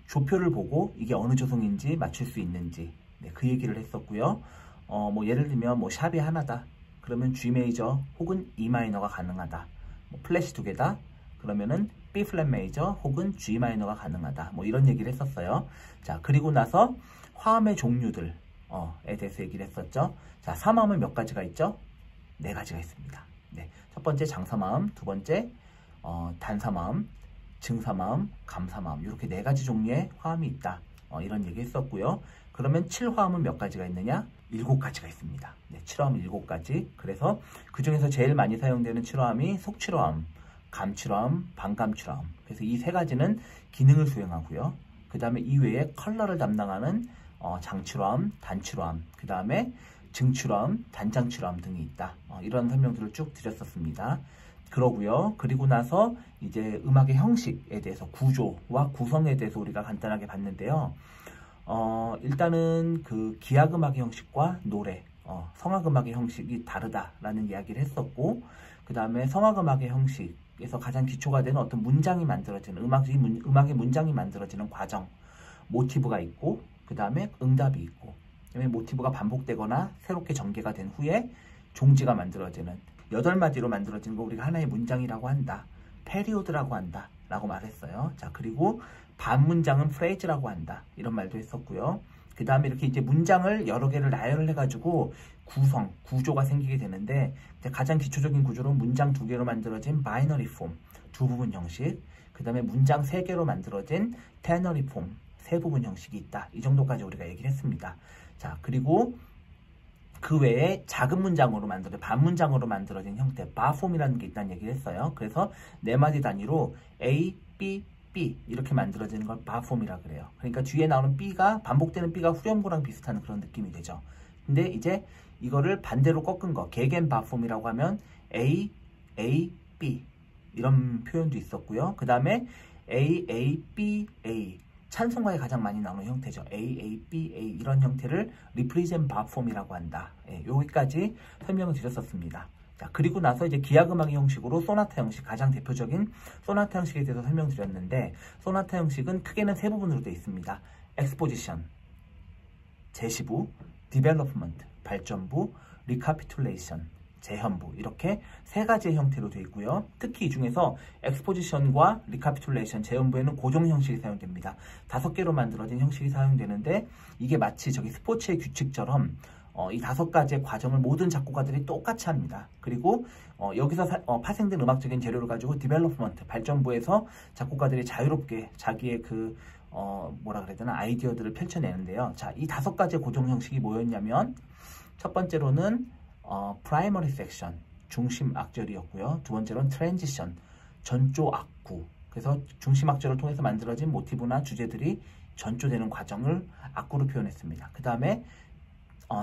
조표를 보고 이게 어느 조성인지 맞출 수 있는지 네, 그 얘기를 했었고요. 뭐 예를 들면 뭐 샵이 하나다. 그러면 G 메이저 혹은 E 마이너가 가능하다. 뭐 플랫이 두 개다. 그러면은 B 플랫 메이저 혹은 G 마이너가 가능하다. 뭐 이런 얘기를 했었어요. 자, 그리고 나서 화음의 종류들에 대해서 얘기를 했었죠. 자, 사마음은 몇 가지가 있죠? 네 가지가 있습니다. 네, 첫 번째 장사마음, 두 번째 단사마음, 증사마음, 감사마음 이렇게 네 가지 종류의 화음이 있다. 이런 얘기 했었고요. 그러면 7화음은 몇 가지가 있느냐? 7가지가 있습니다. 네, 7화음 7가지. 그래서 그 중에서 제일 많이 사용되는 7화음이 속칠화음, 감칠화음, 반감칠화음. 그래서 이 세 가지는 기능을 수행하고요. 그 다음에 이외에 컬러를 담당하는 장칠화음, 단칠화음, 그 다음에 증칠화음, 단장칠화음 등이 있다. 이런 설명들을 쭉 드렸었습니다. 그러고요. 그리고 나서 이제 음악의 형식에 대해서 구조와 구성에 대해서 우리가 간단하게 봤는데요. 일단은 그 기악음악의 형식과 노래, 성악음악의 형식이 다르다라는 이야기를 했었고, 그 다음에 성악음악의 형식에서 가장 기초가 되는 어떤 문장이 만들어지는, 음악의 문장이 만들어지는 과정, 모티브가 있고, 그 다음에 응답이 있고, 그 다음에 모티브가 반복되거나 새롭게 전개가 된 후에 종지가 만들어지는 8마디로 만들어진 거 우리가 하나의 문장이라고 한다. 페리오드라고 한다. 라고 말했어요. 자, 그리고 반문장은 프레이즈라고 한다. 이런 말도 했었고요. 그 다음에 이렇게 이제 문장을 여러 개를 나열을 해가지고 구조가 생기게 되는데, 가장 기초적인 구조로 문장 2개로 만들어진 바이너리 폼, 2부분 형식, 그 다음에 문장 3개로 만들어진 테너리 폼, 3부분 형식이 있다. 이 정도까지 우리가 얘기를 했습니다. 자, 그리고 그 외에 작은 문장으로 만들어진, 반문장으로 만들어진 형태, 바폼이라는 게 있다는 얘기를 했어요. 그래서 4마디 단위로 A, B, B 이렇게 만들어지는 걸 바폼이라 그래요. 그러니까 뒤에 나오는 B가, 반복되는 B가 후렴구랑 비슷한 그런 느낌이 되죠. 근데 이제 이거를 반대로 꺾은 거, 개겐 바폼이라고 하면 A, A, B 이런 표현도 있었고요. 그 다음에 A, A, B, A 찬송가에 가장 많이 나오는 형태죠. A, A, B, A 이런 형태를 리프리젠 바폼이라고 한다. 여기까지 설명을 드렸었습니다. 자, 그리고 나서 이제 기악음악의 형식으로 소나타 형식, 가장 대표적인 소나타 형식에 대해서 설명드렸는데, 소나타 형식은 크게는 3부분으로 되어 있습니다. 엑스포지션, 제시부, 디벨롭먼트, 발전부, 리카피툴레이션, 재현부, 이렇게 3가지의 형태로 되어 있고요. 특히 이 중에서 엑스포지션과 리카피툴레이션, 재현부에는 고정 형식이 사용됩니다. 5개로 만들어진 형식이 사용되는데, 이게 마치 저기 스포츠의 규칙처럼 이 5가지의 과정을 모든 작곡가들이 똑같이 합니다. 그리고 여기서 파생된 음악적인 재료를 가지고 디벨롭먼트, 발전부에서 작곡가들이 자유롭게 자기의 그 뭐라 그래야 되나, 아이디어들을 펼쳐내는데요. 자, 이 5가지의 고정 형식이 뭐였냐면, 첫 번째로는 프라이머리 섹션, 중심 악절이었고요. 두 번째로는 트랜지션, 전조 악구. 그래서 중심 악절을 통해서 만들어진 모티브나 주제들이 전조되는 과정을 악구로 표현했습니다. 그 다음에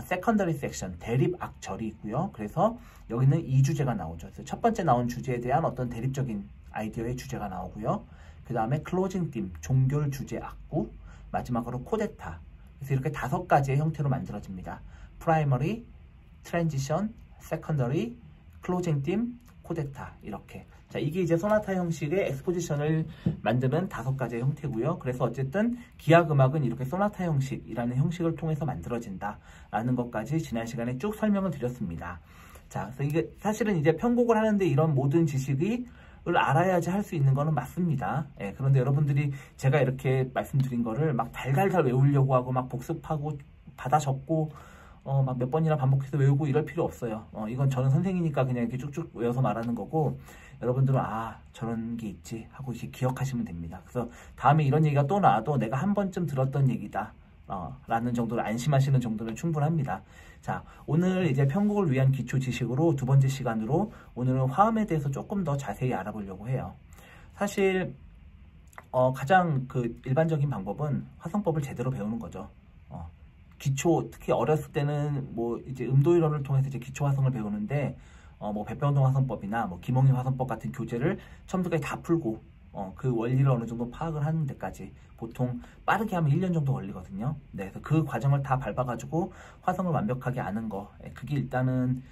세컨더리 섹션, 대립 악절이 있고요. 그래서 여기는 2주제가 나오죠. 그래서 첫 번째 나온 주제에 대한 어떤 대립적인 아이디어의 주제가 나오고요. 그 다음에 클로징 팀, 종결 주제 악구, 마지막으로 코데타. 그래서 이렇게 5가지의 형태로 만들어집니다. 프라이머리, 트랜지션, 세컨더리, 클로징 팀, 코데타, 이렇게. 자, 이게 이제 소나타 형식의 엑스포지션을 만드는 5가지의 형태고요. 그래서 어쨌든 기악음악은 이렇게 소나타 형식이라는 형식을 통해서 만들어진다라는 것까지 지난 시간에 쭉 설명을 드렸습니다. 자, 그래서 이게 사실은 이제 편곡을 하는데 이런 모든 지식을 알아야지 할 수 있는 거는 맞습니다. 그런데 여러분들이 제가 이렇게 말씀드린 거를 막 달달달 외우려고 하고 막 복습하고 받아 적고 막 몇 번이나 반복해서 외우고 이럴 필요 없어요. 이건 저는 선생이니까 그냥 이렇게 쭉쭉 외워서 말하는 거고, 여러분들은 저런 게 있지 하고 이제 기억하시면 됩니다. 그래서 다음에 이런 얘기가 또 나와도 내가 한 번쯤 들었던 얘기다 라는 정도로 안심하시는 정도는 충분합니다. 자, 오늘 이제 편곡을 위한 기초 지식으로 2번째 시간으로 오늘은 화음에 대해서 조금 더 자세히 알아보려고 해요. 사실 가장 그 일반적인 방법은 화성법을 제대로 배우는 거죠. 기초, 특히 어렸을 때는 뭐 이제 음도 이론을 통해서 이제 기초 화성을 배우는데, 뭐 백병동 화성법이나 뭐 김홍희 화성법 같은 교재를 처음부터까지 다 풀고 그 원리를 어느 정도 파악을 하는 데까지 보통 빠르게 하면 1년 정도 걸리거든요. 네, 그래서 그 과정을 다 밟아가지고 화성을 완벽하게 아는 거, 그게 일단은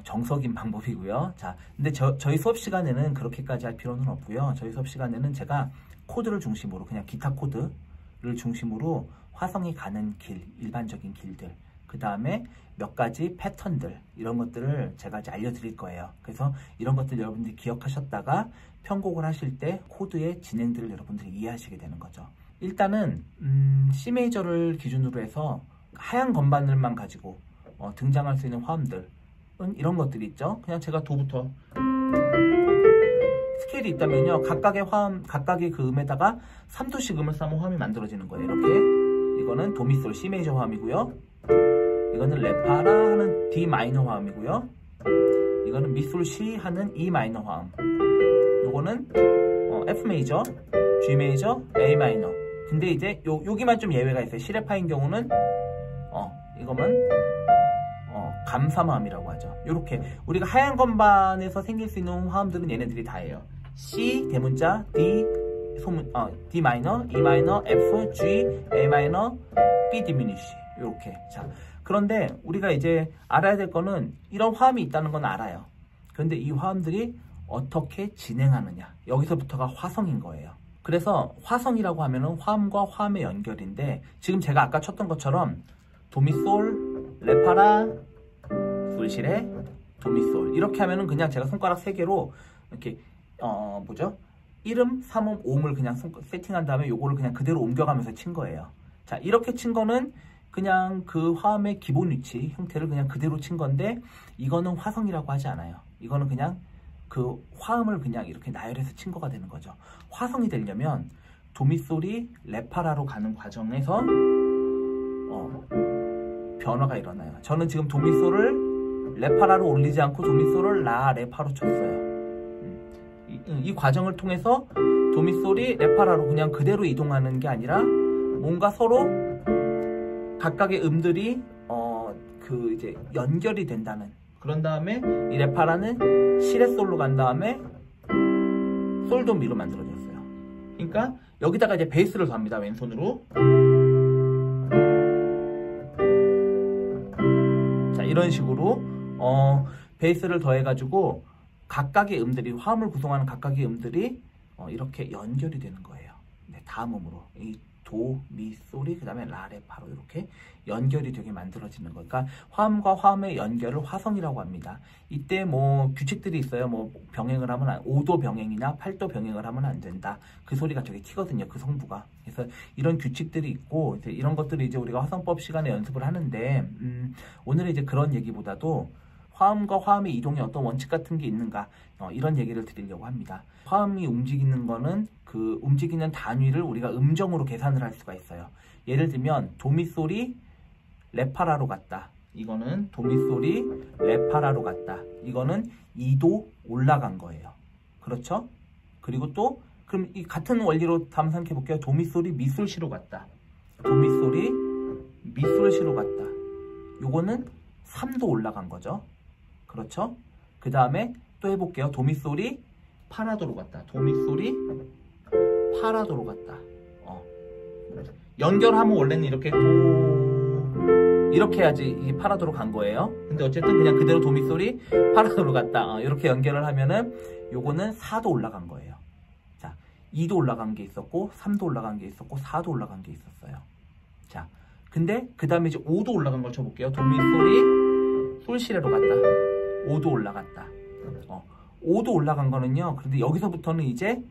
정석인 방법이고요. 자, 근데 저희 수업 시간에는 그렇게까지 할 필요는 없고요. 저희 수업 시간에는 제가 코드를 중심으로 그냥 기타 코드를 중심으로 화성이 가는 길, 일반적인 길들, 그 다음에 몇 가지 패턴들, 이런 것들을 제가 이제 알려드릴 거예요. 그래서 이런 것들 여러분들이 기억하셨다가 편곡을 하실 때 코드의 진행들을 여러분들이 이해하시게 되는 거죠. 일단은 C 메이저를 기준으로 해서 하얀 건반들만 가지고 등장할 수 있는 화음들은 이런 것들이 있죠. 그냥 제가 도부터 스케일이 있다면요, 각각의 화음, 각각의 그 음에다가 3도씩 음을 쌓으면 화음이 만들어지는 거예요. 이렇게. 이거는 도미솔 C 메이저 화음이고요. 이거는 레파라 하는 D 마이너 화음이고요. 이거는 미솔 C 하는 E 마이너 화음. 요거는 F 메이저, G 메이저, A 마이너. 근데 이제 여기만 좀 예외가 있어요. 시레파인 경우는 이거는 감삼 화음이라고 하죠. 요렇게 우리가 하얀 건반에서 생길 수 있는 화음들은 얘네들이 다예요. C 대문자, D 소문, D 마이너, E 마이너, F, G, A 마이너, B 디미니쉬. 요렇게. 자, 그런데 우리가 이제 알아야 될 거는 이런 화음이 있다는 건 알아요. 그런데 이 화음들이 어떻게 진행하느냐, 여기서부터가 화성인 거예요. 그래서 화성이라고 하면은 화음과 화음의 연결인데, 지금 제가 아까 쳤던 것처럼 도미솔, 레파라, 솔시레, 도미솔 이렇게 하면은 그냥 제가 손가락 3개로 이렇게 뭐죠? 1음, 3음, 5음을 그냥 세팅한 다음에 요거를 그냥 그대로 옮겨가면서 친 거예요. 자, 이렇게 친 거는 그냥 그 화음의 기본 위치 형태를 그냥 그대로 친 건데, 이거는 화성이라고 하지 않아요. 이거는 그냥 그 화음을 그냥 이렇게 나열해서 친 거가 되는 거죠. 화성이 되려면 도미솔이 레파라로 가는 과정에서 변화가 일어나요. 저는 지금 도미솔을 레파라로 올리지 않고 도미솔을 라, 레파로 쳤어요. 이 과정을 통해서 도미솔이 레파라로 그냥 그대로 이동하는 게 아니라 뭔가 서로 각각의 음들이 그 이제 연결이 된다는, 그런 다음에 이 레파라는 시레솔로 간 다음에 솔도미로 만들어졌어요. 그러니까 여기다가 이제 베이스를 더합니다. 왼손으로. 자, 이런 식으로 베이스를 더해가지고 각각의 음들이, 화음을 구성하는 각각의 음들이 이렇게 연결이 되는 거예요. 네, 다음 음으로 이 도, 미, 솔이 그 다음에 라, 레, 파로 이렇게 연결이 되게 만들어지는 거예요. 그러니까 화음과 화음의 연결을 화성이라고 합니다. 이때 뭐 규칙들이 있어요. 뭐 병행을 하면 5도 병행이나 8도 병행을 하면 안 된다. 그 소리가 되게 튀거든요. 그 성부가. 그래서 이런 규칙들이 있고, 이제 이런 것들을 이제 우리가 화성법 시간에 연습을 하는데, 오늘은 이제 그런 얘기보다도 화음과 화음의 이동에 어떤 원칙 같은 게 있는가, 이런 얘기를 드리려고 합니다. 화음이 움직이는 거는 그 움직이는 단위를 우리가 음정으로 계산을 할 수가 있어요. 예를 들면 도미솔이 레파라로 갔다. 이거는 도미솔이 레파라로 갔다. 이거는 2도 올라간 거예요. 그렇죠? 그리고 또 그럼 이 같은 원리로 다음 생각해 볼게요. 도미솔이 미솔시로 갔다. 도미솔이 미솔시로 갔다. 요거는 3도 올라간 거죠. 그렇죠? 그 다음에 또 해볼게요. 도미솔이 파라도로 갔다. 도미솔이 파라도로 갔다. 연결하면 원래는 이렇게 도 이렇게 해야지 이 파라도로 간 거예요. 근데 어쨌든 그냥 그대로 도미솔이 파라도로 갔다. 이렇게 연결을 하면은 요거는 4도 올라간 거예요. 자, 2도 올라간 게 있었고 3도 올라간 게 있었고 4도 올라간 게 있었어요. 자, 근데 그 다음에 이제 5도 올라간 걸 쳐볼게요. 도미솔이 솔시레로 갔다. 5도 올라갔다. 5도 올라간 거는요, 그런데 여기서부터는 이제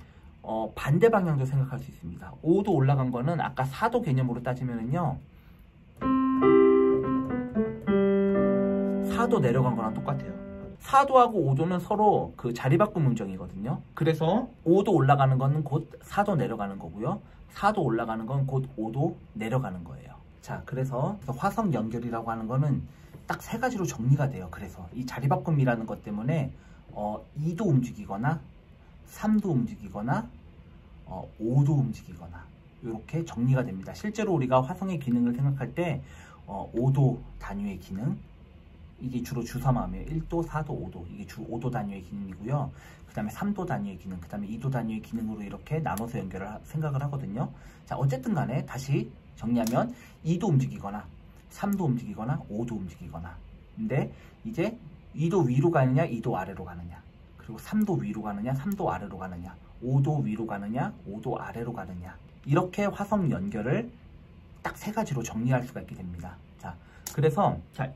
반대 방향도 생각할 수 있습니다. 5도 올라간 거는 아까 4도 개념으로 따지면은요, 4도 내려간 거랑 똑같아요. 4도하고 5도는 서로 그 자리바꿈 음정이거든요. 그래서 5도 올라가는 거는 곧 4도 내려가는 거고요. 4도 올라가는 건 곧 5도 내려가는 거예요. 자, 그래서 화성 연결이라고 하는 거는 딱 3가지로 정리가 돼요. 그래서 이 자리바꿈이라는 것 때문에 2도 움직이거나 3도 움직이거나 5도 움직이거나 이렇게 정리가 됩니다. 실제로 우리가 화성의 기능을 생각할 때 5도 단위의 기능, 이게 주로 주3화음이에요. 1도, 4도, 5도. 이게 주 5도 단위의 기능이고요. 그 다음에 3도 단위의 기능, 그 다음에 2도 단위의 기능으로 이렇게 나눠서 연결을 생각을 하거든요. 자, 어쨌든 간에 다시 정리하면 2도 움직이거나 3도 움직이거나 5도 움직이거나. 근데 이제 2도 위로 가느냐 2도 아래로 가느냐, 그리고 3도 위로 가느냐 3도 아래로 가느냐, 5도 위로 가느냐 5도 아래로 가느냐, 이렇게 화성 연결을 딱 세 가지로 정리할 수가 있게 됩니다. 자, 그래서 자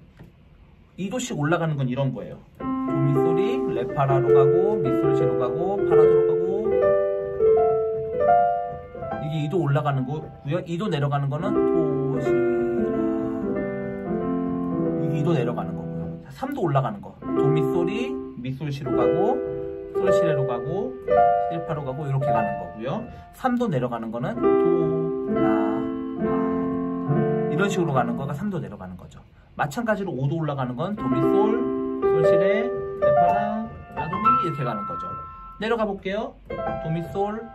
2도씩 올라가는 건 이런 거예요. 도미솔이 레파라로 가고 미솔시로 가고 파라도로 가고, 이게 2도 올라가는 거고요. 2도 내려가는 거는 도시라, 이게 2도 내려가는 거고요. 자, 3도 올라가는 거 도미솔이 미솔시로 가고 솔시레로 가고 시레파로 가고 이렇게 가는 거고요. 3도 내려가는 거는 도라 이런 식으로 가는 거가 3도 내려가는 거죠. 마찬가지로 5도 올라가는 건 도미솔, 솔시레, 레파라, 라도미 이렇게 가는 거죠. 내려가 볼게요. 도미솔,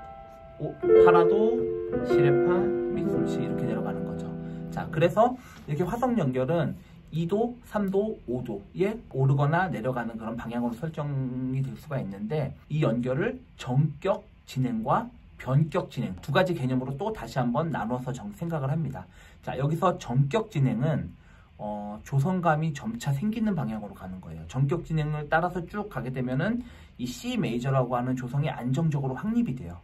파라도, 시레파, 미솔시 이렇게 내려가는 거죠. 자, 그래서 이렇게 화성 연결은 2도, 3도, 5도에 오르거나 내려가는 그런 방향으로 설정이 될 수가 있는데, 이 연결을 정격 진행과 변격 진행 두 가지 개념으로 또 다시 한번 나눠서 생각을 합니다. 자, 여기서 정격 진행은 조성감이 점차 생기는 방향으로 가는 거예요. 정격 진행을 따라서 쭉 가게 되면은 이 C 메이저라고 하는 조성이 안정적으로 확립이 돼요.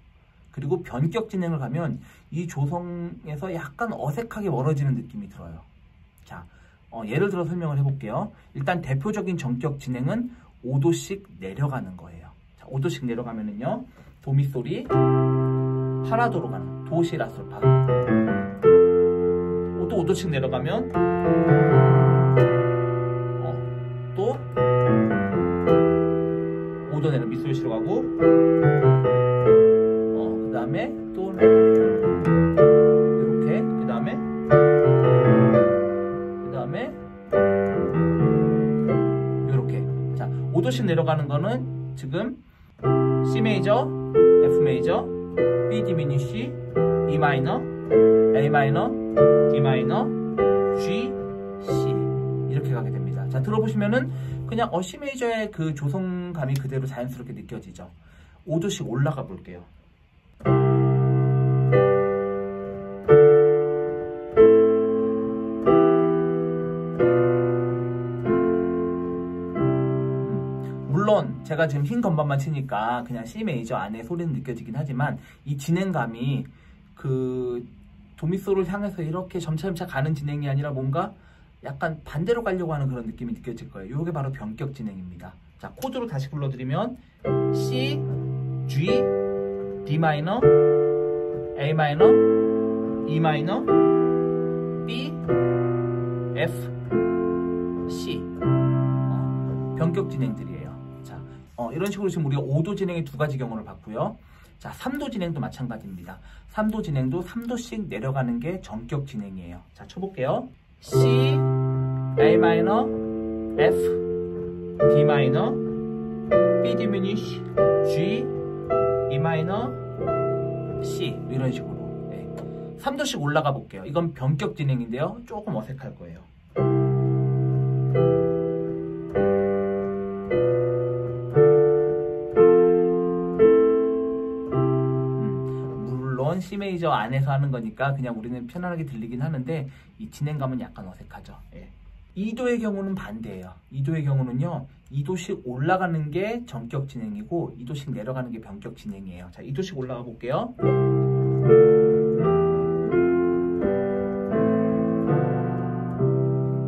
그리고 변격 진행을 가면 이 조성에서 약간 어색하게 멀어지는 느낌이 들어요. 자, 예를 들어 설명을 해볼게요. 일단 대표적인 정격 진행은 5도씩 내려가는 거예요. 자, 5도씩 내려가면은요, 도미솔이 파라도로 가는 도시라솔파. 또 5도씩 내려가면 또 5도 내려 미솔시로 가고, 그 다음에 또 이렇게, 그 다음에 이렇게. 자, 5도씩 내려가는 거는 지금 C 메이저, F 메이저, B 디미니쉬, E 마이너, A 마이너, D 마이너, G, C 이렇게 가게 됩니다. 자, 들어보시면은 그냥 C 메이저의 그 조성감이 그대로 자연스럽게 느껴지죠. 5도씩 올라가 볼게요. 물론 제가 지금 흰 건반만 치니까 그냥 C 메이저 안에 소리는 느껴지긴 하지만, 이 진행감이 그 도미솔을 향해서 이렇게 점차점차 가는 진행이 아니라 뭔가 약간 반대로 가려고 하는 그런 느낌이 느껴질 거예요. 이게 바로 변격 진행입니다. 자, 코드로 다시 불러드리면 C, G, D 마이너, A 마이너, E 마이너, B, F, C. 변격 진행들이에요. 자, 이런 식으로 지금 우리가 5도 진행의 두 가지 경우를 봤고요. 자, 3도 진행도 마찬가지입니다. 3도 진행도 3도씩 내려가는 게 정격 진행이에요. 자, 쳐볼게요. C, A 마이너, F, D 마이너, B 디미니쉬, G, E 마이너, C 이런 식으로. 네. 3도씩 올라가 볼게요. 이건 변격 진행인데요. 조금 어색할 거예요. 물론 C 메이저 안에서 하는 거니까 그냥 우리는 편안하게 들리긴 하는데, 이 진행감은 약간 어색하죠. 예. 2도의 경우는 반대예요. 2도의 경우는요, 2도씩 올라가는 게 정격 진행이고 2도씩 내려가는 게 변격 진행이에요. 자, 2도씩 올라가 볼게요.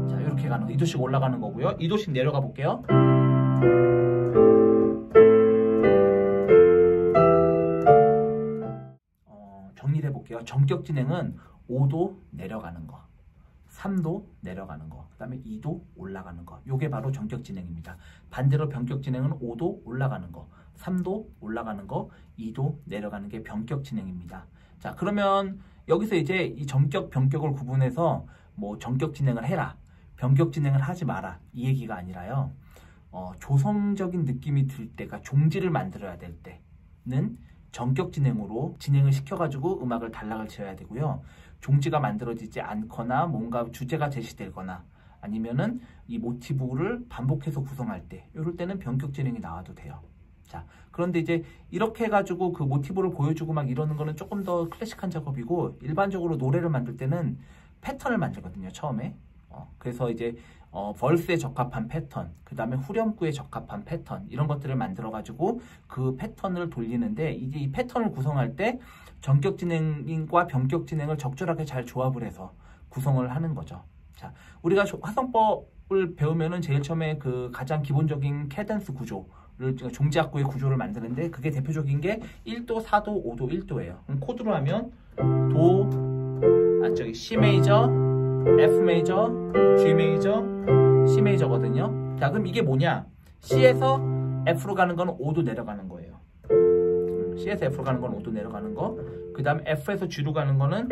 자, 이렇게 가는 거 2도씩 올라가는 거고요. 2도씩 내려가 볼게요. 정리해 볼게요. 정격 진행은 5도 내려가는 거, 3도 내려가는 거, 그 다음에 2도 올라가는 거. 요게 바로 정격 진행입니다. 반대로 변격 진행은 5도 올라가는 거, 3도 올라가는 거, 2도 내려가는 게 변격 진행입니다. 자, 그러면 여기서 이제 이 정격, 변격을 구분해서 뭐 정격 진행을 해라, 변격 진행을 하지 마라, 이 얘기가 아니라요. 조성적인 느낌이 들 때가, 종지를 만들어야 될 때는 정격 진행으로 진행을 시켜가지고 음악을 단락을 지어야 되고요. 종지가 만들어지지 않거나 뭔가 주제가 제시되거나 아니면은 이 모티브를 반복해서 구성할 때, 이럴 때는 변격 진행이 나와도 돼요. 자, 그런데 이제 이렇게 해가지고 그 모티브를 보여주고 막 이러는 거는 조금 더 클래식한 작업이고, 일반적으로 노래를 만들 때는 패턴을 만들거든요, 처음에. 그래서 이제 벌스에 적합한 패턴, 그 다음에 후렴구에 적합한 패턴, 이런 것들을 만들어 가지고 그 패턴을 돌리는데, 이제 이 패턴을 구성할 때 전격 진행과 변격 진행을 적절하게 잘 조합을 해서 구성을 하는 거죠. 자, 우리가 화성법을 배우면은 제일 처음에 그 가장 기본적인 캐던스 구조를, 종지악구의 구조를 만드는데, 그게 대표적인 게 1도, 4도, 5도, 1도예요. 그럼 코드로 하면 C 메이저, F 메이저, G 메이저, C 메이저거든요. 자, 그럼 이게 뭐냐? C에서 F로 가는 건 5도 내려가는 거예요. C에서 F로 가는 건 5도 내려가는 거. 그 다음에 F에서 G로 가는 거는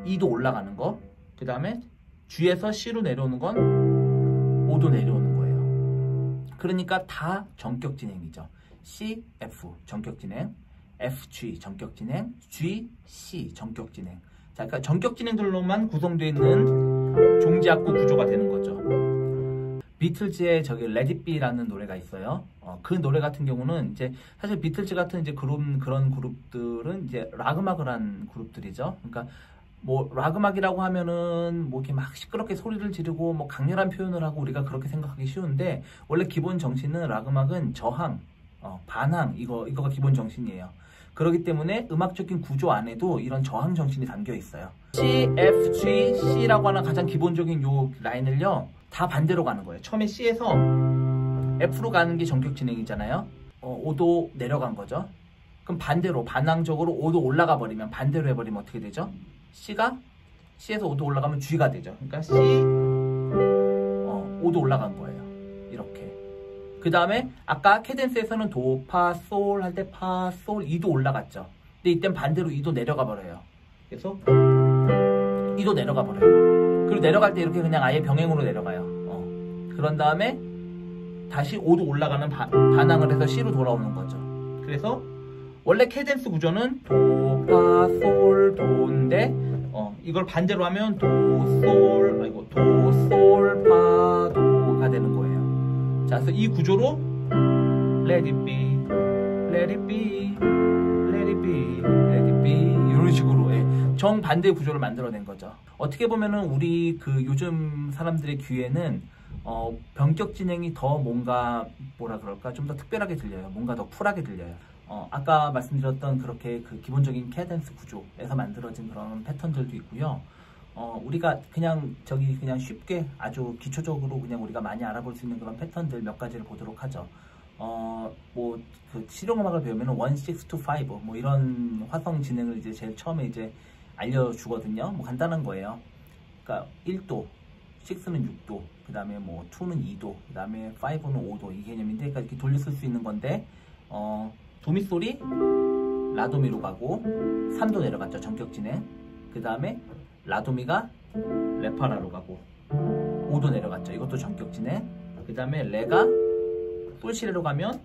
2도 올라가는 거. 그 다음에 G에서 C로 내려오는 건 5도 내려오는 거예요. 그러니까 다 전격 진행이죠. C, F 전격 진행, F, G 전격 진행, G, C 전격 진행. 자, 그러니까 전격 진행들로만 구성되어 있는 종지악구 구조가 되는 거죠. 비틀즈의 저기 Let It Be라는 노래가 있어요. 그 노래 같은 경우는 이제 사실 비틀즈 같은 이제 그런 그룹들은 이제 락 음악을 한 그룹들이죠. 그러니까 뭐 락 음악이라고 하면은 뭐 이렇게 막 시끄럽게 소리를 지르고 뭐 강렬한 표현을 하고 우리가 그렇게 생각하기 쉬운데, 원래 기본 정신은 락 음악은 저항, 반항, 이거가 기본 정신이에요. 그렇기 때문에 음악적인 구조 안에도 이런 저항 정신이 담겨 있어요. C, F, G, C라고 하는 가장 기본적인 요 라인을요, 다 반대로 가는 거예요. 처음에 C에서 F로 가는 게 전격 진행이잖아요. 5도 내려간 거죠. 그럼 반대로, 반항적으로 5도 올라가 버리면, 반대로 해버리면 어떻게 되죠? C가 C에서 5도 올라가면 G가 되죠. 그러니까 C 5도 올라간 거예요. 이렇게. 그 다음에 아까 캐덴스에서는 도, 파, 솔 할 때 파, 솔 2도 올라갔죠. 근데 이땐 반대로 2도 내려가 버려요. 그래서 2도 내려가 버려요. 그리고 내려갈 때 이렇게 그냥 아예 병행으로 내려가요. 그런 다음에 다시 5도 올라가는 반항을 해서 C로 돌아오는 거죠. 그래서 원래 캐덴스 구조는 도, 파, 솔, 도인데 이걸 반대로 하면 도, 솔, 파, 도가 되는 거예요. 자, 그래서 이 구조로 Let it be, let it be, let it be, let it be 이런 식으로 정반대 구조를 만들어낸 거죠. 어떻게 보면은 우리 그 요즘 사람들의 귀에는 변격 진행이 더 뭔가 뭐라 그럴까, 좀 더 특별하게 들려요. 뭔가 더 쿨하게 들려요. 아까 말씀드렸던 그렇게 그 기본적인 캐던스 구조에서 만들어진 그런 패턴들도 있고요. 우리가 그냥 그냥 쉽게 아주 기초적으로 그냥 우리가 많이 알아볼 수 있는 그런 패턴들 몇 가지를 보도록 하죠. 뭐 그 실용음악을 배우면 1, 6, 2, 5 뭐 이런 화성 진행을 이제 제일 처음에 이제 알려주거든요. 뭐 간단한 거예요. 그러니까 1도, 6는 6도, 그 다음에 뭐 2는 2도, 그 다음에 5는 5도, 이 개념인데, 그러니까 이렇게 돌려 쓸 수 있는 건데, 도미솔이 라도미로 가고 3도 내려갔죠. 전격 진행. 그 다음에 라도미가 레파라로 가고 5도 내려갔죠. 이것도 전격 진행. 그 다음에 레가 솔시레로 가면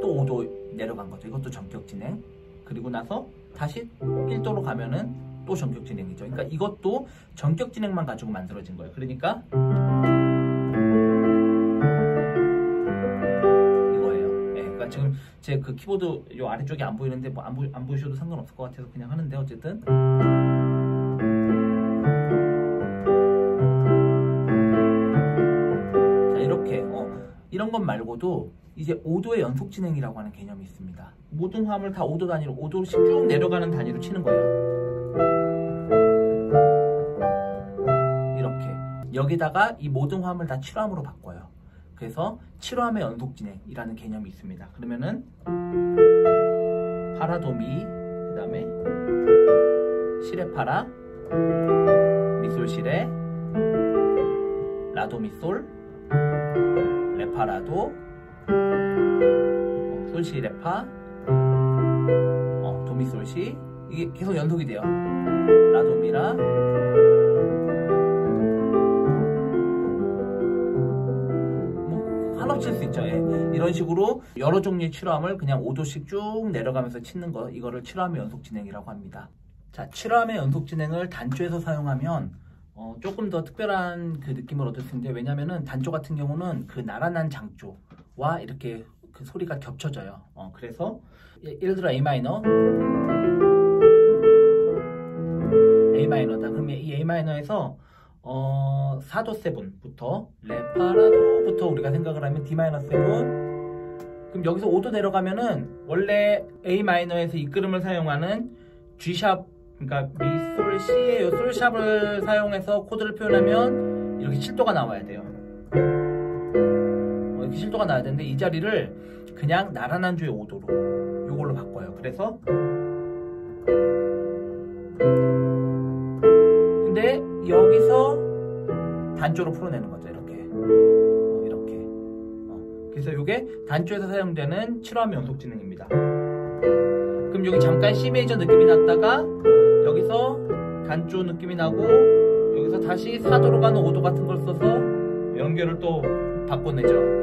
또 5도 내려간 거죠. 이것도 전격 진행. 그리고 나서 다시 1도로 가면은 또 전격 진행이죠. 그러니까 이것도 전격 진행만 가지고 만들어진 거예요. 그러니까 이거예요. 그러니까 지금 제 그 키보드 요 아래쪽이 안 보이는데 뭐 안 보이셔도 상관없을 것 같아서 그냥 하는데, 어쨌든 자, 이렇게 이런 것 말고도 이제 5도의 연속 진행이라고 하는 개념이 있습니다. 모든 화음을 다 5도 단위로, 5도씩 쭉 내려가는 단위로 치는 거예요. 이렇게. 여기다가 이 모든 화음을 다 7화음으로 바꿔요. 그래서 7화음의 연속 진행이라는 개념이 있습니다. 그러면은 파라도미, 그 다음에 시레파라, 미솔시레, 라도미솔, 레파라도, 솔시레파, 도미솔시, 이게 계속 연속이 돼요. 라도미라, 뭐 한없이 칠 수 있죠. 이런 식으로 여러 종류의 7화음을 그냥 5도씩 쭉 내려가면서 치는 거, 이거를 7화음의 연속 진행이라고 합니다. 자, 7화음의 연속 진행을 단조에서 사용하면 조금 더 특별한 그 느낌을 얻을 수 있는데, 왜냐면은 단조 같은 경우는 그 나란한 장조와 이렇게 그 소리가 겹쳐져요. 그래서 예를 들어 A 마이너다. 그러면 이 A 마이너에서 4도 세븐부터 레파라도부터 우리가 생각을 하면 D-7. 그럼 여기서 5도 내려가면은 원래 A 마이너에서 이끌음을 사용하는 G샵, 그러니까 미, 솔, C의 솔샵을 사용해서 코드를 표현하면 이렇게 7도가 나와야 돼요. 이렇게 7도가 나와야 되는데 이 자리를 그냥 나란한 주의 5도로 요걸로 바꿔요. 그래서 근데 여기서 단조로 풀어내는 거죠. 이렇게 그래서 이게 단조에서 사용되는 7화음 연속 진행입니다. 그럼 여기 잠깐 C 메이저 느낌이 났다가 여기서 단조 느낌이 나고 여기서 다시 4도로 가는 5도 같은 걸 써서 연결을 또 바꿔내죠.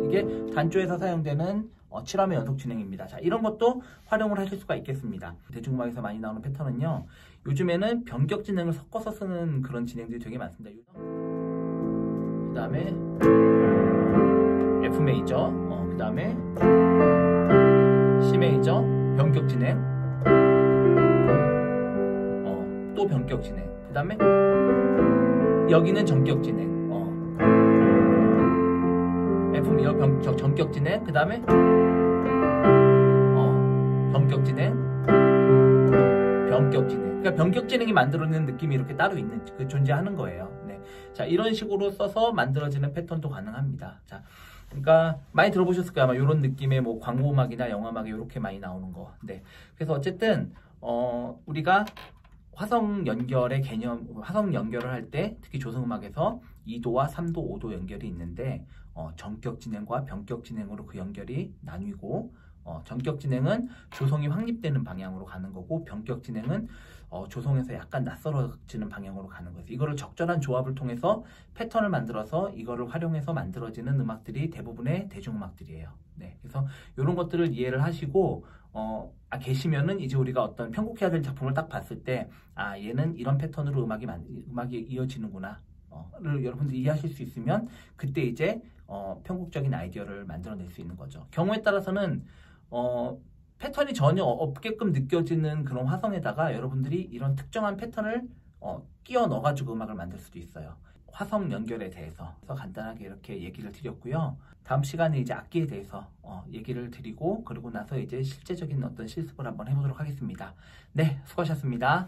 이게 단조에서 사용되는 7화음의 연속 진행입니다. 자, 이런 것도 활용을 하실 수가 있겠습니다. 대중음악에서 많이 나오는 패턴은요, 요즘에는 변격 진행을 섞어서 쓰는 그런 진행들이 되게 많습니다. 그 다음에 F 메이저, 그 다음에 C 메이저, 변격 진행, 또 변격 진행, 그 다음에 여기는 전격 진행, F 메이저 전격 진행, 그 다음에 변격 진행, 변격 진행. 그러니까 변격 진행이 만들어내는 느낌이 이렇게 따로 있는, 존재하는 거예요. 네. 자, 이런 식으로 써서 만들어지는 패턴도 가능합니다. 자, 그러니까 많이 들어보셨을 거예요. 아마 이런 느낌의 뭐 광고 음악이나 영화 음악에 이렇게 많이 나오는 거. 네. 그래서 어쨌든 우리가 화성 연결의 개념, 화성 연결을 할 때 특히 조성음악에서 2도와 3도, 5도 연결이 있는데 전격 진행과 변격 진행으로 그 연결이 나뉘고, 전격 진행은 조성이 확립되는 방향으로 가는 거고, 변격 진행은 조성에서 약간 낯설어지는 방향으로 가는 거죠. 이거를 적절한 조합을 통해서 패턴을 만들어서 이거를 활용해서 만들어지는 음악들이 대부분의 대중음악들이에요. 네, 그래서 이런 것들을 이해를 하시고 계시면은 이제 우리가 어떤 편곡해야 될 작품을 딱 봤을 때 얘는 이런 패턴으로 음악이 이어지는구나 를 여러분들이 이해하실 수 있으면 그때 이제 편곡적인 아이디어를 만들어낼 수 있는 거죠. 경우에 따라서는 패턴이 전혀 없게끔 느껴지는 그런 화성에다가 여러분들이 이런 특정한 패턴을 끼워 넣어가지고 음악을 만들 수도 있어요. 화성 연결에 대해서 간단하게 이렇게 얘기를 드렸고요. 다음 시간에 이제 악기에 대해서 얘기를 드리고, 그러고 나서 이제 실제적인 어떤 실습을 한번 해보도록 하겠습니다. 네, 수고하셨습니다.